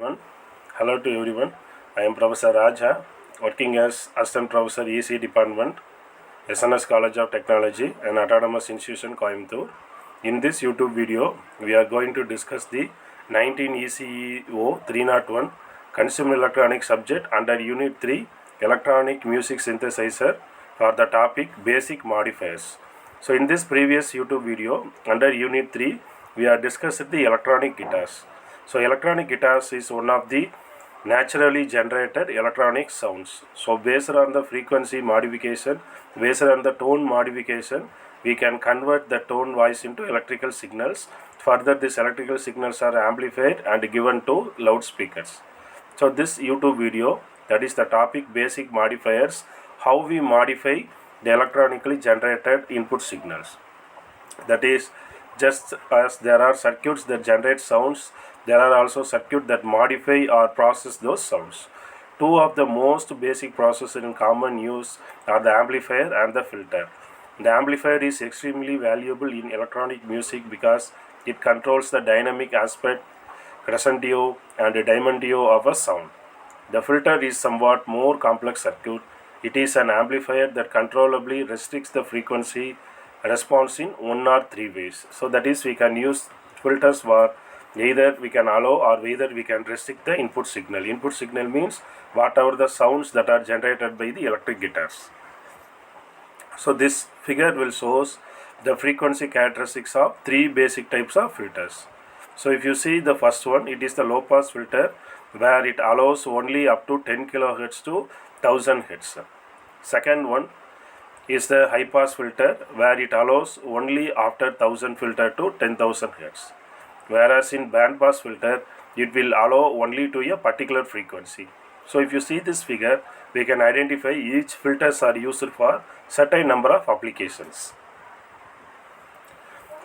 everyone. Hello to everyone. I am Professor Raja, working as Assistant Professor EC Department, SNS College of Technology and Autonomous Institution Coimbatore. In this YouTube video, we are going to discuss the 19 ECEO 301 Consumer Electronics subject under Unit 3 Electronic Music Synthesizer for the topic Basic Modifiers. So in this previous YouTube video, under Unit 3, we are discussed the electronic guitars. So electronic guitars is one of the naturally generated electronic sounds. So based on the frequency modification, based on the tone modification, we can convert the tone voice into electrical signals. Further, these electrical signals are amplified and given to loudspeakers. So this YouTube video, that is the topic basic modifiers, how we modify the electronically generated input signals. That is, just as there are circuits that generate sounds, there are also circuits that modify or process those sounds. Two of the most basic processors in common use are the amplifier and the filter. The amplifier is extremely valuable in electronic music because it controls the dynamic aspect, crescendo and diminuendo of a sound. The filter is somewhat more complex circuit. It is an amplifier that controllably restricts the frequency response in one or three ways. So that is, we can use filters for either we can allow or either we can restrict the input signal. Input signal means whatever the sounds that are generated by the electric guitars. So this figure will shows the frequency characteristics of three basic types of filters. So if you see the first one, it is the low pass filter where it allows only up to 10 kHz to 1000 Hz. Second one is the high pass filter where it allows only after 1000 filter to 10,000 Hz. Whereas in band pass filter, it will allow only to a particular frequency. So if you see this figure, we can identify each filters are used for certain number of applications.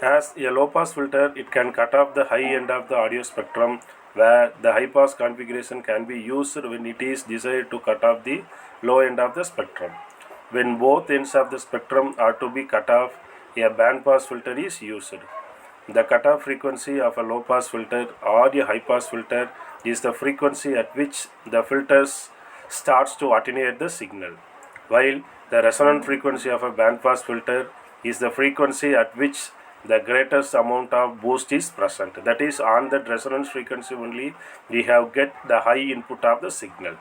As a low pass filter, it can cut off the high end of the audio spectrum, where the high pass configuration can be used when it is desired to cut off the low end of the spectrum. When both ends of the spectrum are to be cut off, a band pass filter is used. The cutoff frequency of a low pass filter or a high pass filter is the frequency at which the filters starts to attenuate the signal, while the resonant frequency of a band pass filter is the frequency at which the greatest amount of boost is present. That is, on that resonance frequency only we have get the high input of the signal.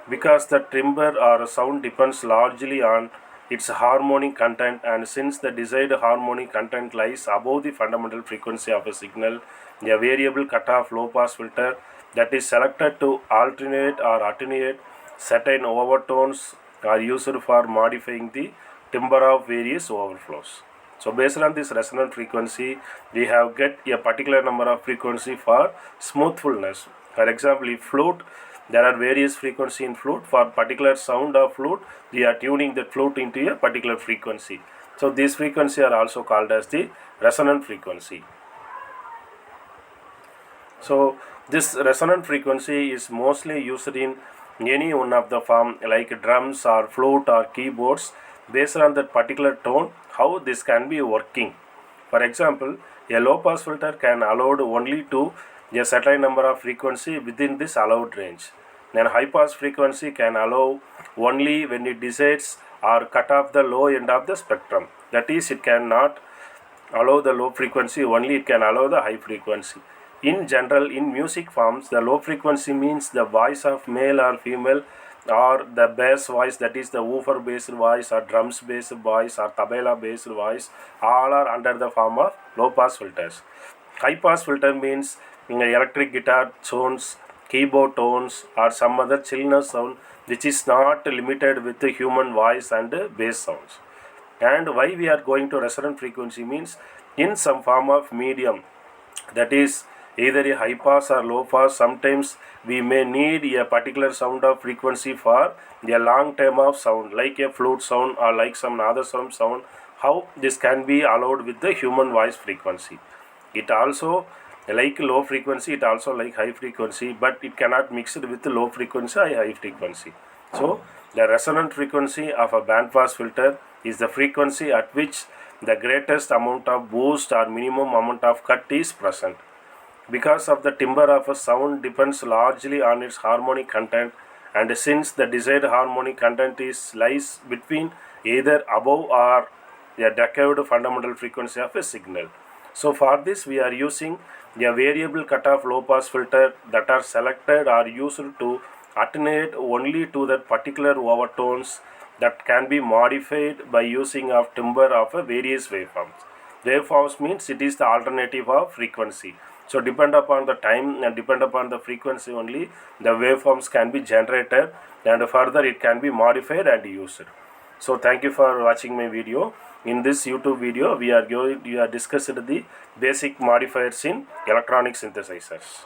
Because the timbre or sound depends largely on its harmonic content, and since the desired harmonic content lies above the fundamental frequency of a signal, a variable cutoff low pass filter that is selected to alternate or attenuate certain overtones are used for modifying the timbre of various overflows. So based on this resonant frequency, we have get a particular number of frequency for smoothfulness. For example, if flute, there are various frequency in flute. For particular sound of flute, we are tuning the flute into a particular frequency. So these frequency are also called as the resonant frequency. So this resonant frequency is mostly used in any one of the form like drums or flute or keyboards. Based on that particular tone, how this can be working. For example, a low pass filter can allowed only to a certain number of frequency within this allowed range. Then high pass frequency can allow only when it decides or cut off the low end of the spectrum. That is, it cannot allow the low frequency, only it can allow the high frequency. In general, in music forms, the low frequency means the voice of male or female, or the bass voice, that is the woofer based voice or drums based voice or tabla based voice, all are under the form of low pass filters. High pass filter means electric guitar tones, keyboard tones or some other chillness sound which is not limited with the human voice and bass sounds. And why we are going to resonant frequency means in some form of medium, that is either a high pass or low pass, sometimes we may need a particular sound of frequency for a long term of sound like a flute sound or like some other sound. How this can be allowed with the human voice frequency. It also like low frequency, it also like high frequency, but it cannot mix it with the low frequency or high frequency. So the resonant frequency of a band pass filter is the frequency at which the greatest amount of boost or minimum amount of cut is present. because of the timbre of a sound depends largely on its harmonic content, and since the desired harmonic content is lies between either above or a decade fundamental frequency of a signal. So for this we are using a variable cutoff low pass filter that are selected or used to attenuate only to that particular overtones that can be modified by using of timbre of a various waveforms. Waveforms means it is the alternative of frequency. So depend upon the time and depend upon the frequency only the waveforms can be generated, and further it can be modified and used. So thank you for watching my video. In this YouTube video we are discussed the basic modifiers in electronic synthesizers.